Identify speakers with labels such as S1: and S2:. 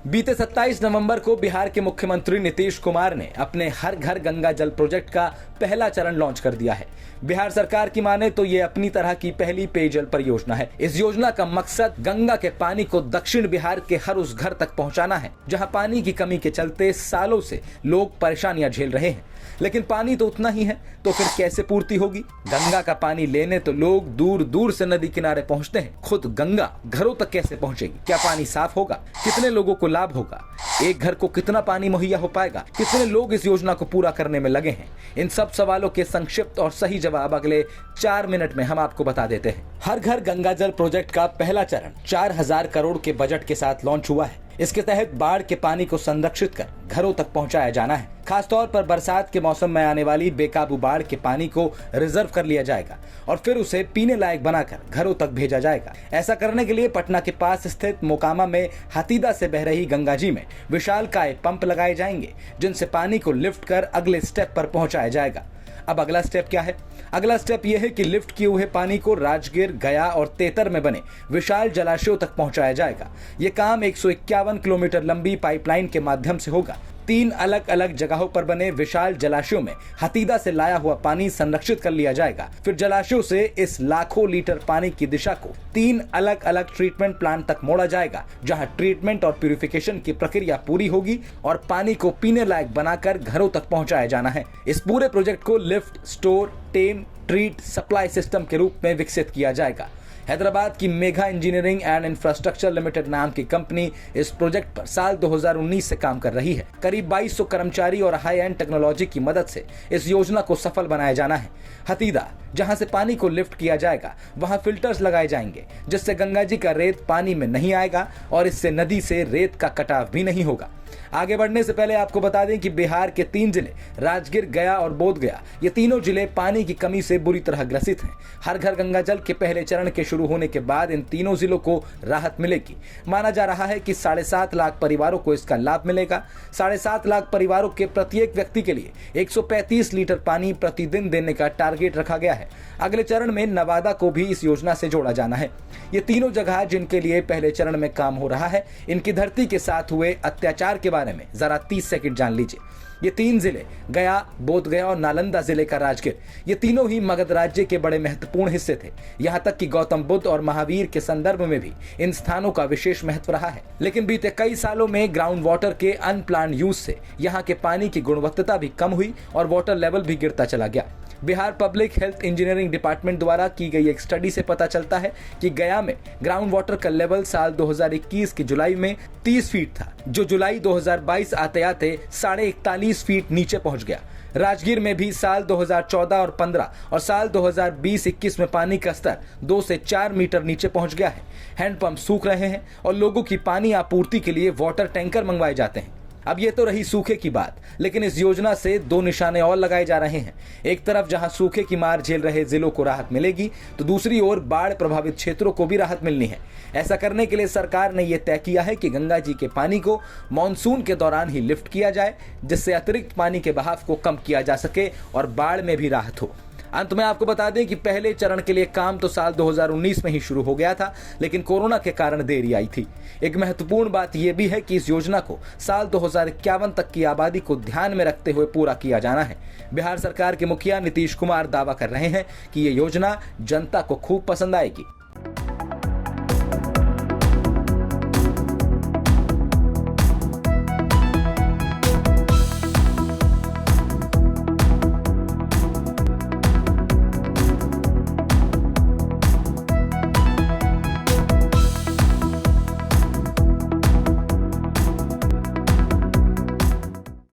S1: बीते 27 नवंबर को बिहार के मुख्यमंत्री नीतीश कुमार ने अपने हर घर गंगा जल प्रोजेक्ट का पहला चरण लॉन्च कर दिया है। बिहार सरकार की माने तो ये अपनी तरह की पहली पेयजल परियोजना है। इस योजना का मकसद गंगा के पानी को दक्षिण बिहार के हर उस घर तक पहुंचाना है जहां पानी की कमी के चलते सालों से लोग परेशानियां झेल रहे हैं। लेकिन पानी तो उतना ही है, तो फिर कैसे पूर्ति होगी? गंगा का पानी लेने तो लोग दूर दूर से नदी किनारे पहुंचते हैं, खुद गंगा घरों तक कैसे पहुंचेगी? क्या पानी साफ होगा? कितने लोगों को लाभ होगा? एक घर को कितना पानी मुहैया हो पाएगा? कितने लोग इस योजना को पूरा करने में लगे हैं? इन सब सवालों के संक्षिप्त और सही जवाब अगले 4 मिनट में हम आपको बता देते हैं। हर घर गंगा जल प्रोजेक्ट का पहला चरण 4000 करोड़ के बजट के साथ लॉन्च हुआ है। इसके तहत बाढ़ के पानी को संरक्षित कर घरों तक पहुंचाया जाना है। खासतौर पर बरसात के मौसम में आने वाली बेकाबू बाढ़ के पानी को रिजर्व कर लिया जाएगा और फिर उसे पीने लायक बनाकर घरों तक भेजा जाएगा। ऐसा करने के लिए पटना के पास स्थित मोकामा में हतीदा से बह रही गंगा जी में विशालकाय पंप लगाए जाएंगे, जिनसे पानी को लिफ्ट कर अगले स्टेप पर पहुंचाया जाएगा। अब अगला स्टेप क्या है? अगला स्टेप यह है कि लिफ्ट किए हुए पानी को राजगीर, गया और तेतर में बने विशाल जलाशयों तक पहुंचाया जाएगा। यह काम 151 किलोमीटर लंबी पाइपलाइन के माध्यम से होगा। 3 अलग अलग जगहों पर बने विशाल जलाशयों में हतीदा से लाया हुआ पानी संरक्षित कर लिया जाएगा। फिर जलाशयों से इस लाखों लीटर पानी की दिशा को 3 अलग अलग ट्रीटमेंट प्लांट तक मोड़ा जाएगा, जहां ट्रीटमेंट और प्यूरिफिकेशन की प्रक्रिया पूरी होगी और पानी को पीने लायक बनाकर घरों तक पहुंचाया जाना है। इस पूरे प्रोजेक्ट को लिफ्ट, स्टोर, टेम, ट्रीट, सप्लाई सिस्टम के रूप में विकसित किया जाएगा। हैदराबाद की mega engineering and infrastructure limited नाम की कंपनी इस प्रोजेक्ट पर साल 2019 से काम कर रही है। करीब 2200 कर्मचारी और हाई एंड टेक्नोलॉजी की मदद से इस योजना को सफल बनाया जाना है। हतीदा, जहां से पानी को लिफ्ट किया जाएगा, वहां फिल्टर्स लगाए जाएंगे, जिससे गंगा जी का रेत पानी में नहीं आएगा और इससे नदी से रेत का कटाव भी नहीं होगा। आगे बढ़ने से पहले आपको बता दें कि बिहार के 3 जिले राजगीर, गया और बोधगया, ये तीनों जिले पानी की कमी से बुरी तरह ग्रसित हैं। हर घर गंगा जल के पहले चरण के शुरू होने के बाद इन तीनों जिलों को राहत मिलेगी। माना जा रहा है कि 7.5 लाख परिवारों को इसका लाभ मिलेगा। 7.5 लाख परिवारों के प्रत्येक व्यक्ति के लिए 135 लीटर पानी प्रतिदिन देने का टारगेट रखा गया है। अगले चरण में नवादा को भी इस योजना से जोड़ा जाना है। ये तीनों जगह जिनके लिए पहले चरण में काम हो रहा है, इनकी धरती के साथ हुए अत्याचार के बारे में जरा 30 सेकंड जान लीजिए। ये 3 जिले गया, बोधगया और नालंदा जिले का राजगीर, ये तीनों ही मगध राज्य के बड़े महत्वपूर्ण हिस्से थे। यहाँ तक कि गौतम बुद्ध और महावीर के संदर्भ में भी इन स्थानों का विशेष महत्व रहा है। लेकिन बीते कई सालों में ग्राउंड वाटर के अनप्लान्ड यूज से यहाँ के पानी की गुणवत्ता भी कम हुई और वाटर लेवल भी गिरता चला गया। Bihar public health engineering department द्वारा की गई एक स्टडी से पता चलता है कि गया में ग्राउंड वाटर का लेवल साल 2021 की जुलाई में 30 फीट था, जो जुलाई 2022 आते आते 41.5 फीट नीचे पहुंच गया। राजगीर में भी साल 2014 और 15 और साल 2020-21 में पानी का स्तर 2 से 4 मीटर नीचे पहुंच गया है। हैंडपंप सूख रहे हैं और लोगों की पानी आपूर्ति के लिए वाटर टैंकर मंगवाए जाते हैं। अब ये तो रही सूखे की बात, लेकिन इस योजना से 2 निशाने और लगाए जा रहे हैं। एक तरफ जहां सूखे की मार झेल रहे जिलों को राहत मिलेगी, तो दूसरी ओर बाढ़ प्रभावित क्षेत्रों को भी राहत मिलनी है। ऐसा करने के लिए सरकार ने यह तय किया है कि गंगा जी के पानी को मानसून के दौरान ही लिफ्ट किया जाए, जिससे अतिरिक्त पानी के बहाव को कम किया जा सके और बाढ़ में भी राहत हो। अंत में आपको बता दें कि पहले चरण के लिए काम तो साल 2019 में ही शुरू हो गया था, लेकिन कोरोना के कारण देरी आई थी। एक महत्वपूर्ण बात यह भी है कि इस योजना को साल 2051 तक की आबादी को ध्यान में रखते हुए पूरा किया जाना है। बिहार सरकार के मुखिया नीतीश कुमार दावा कर रहे हैं कि ये योजना जनता को खूब पसंद आएगी।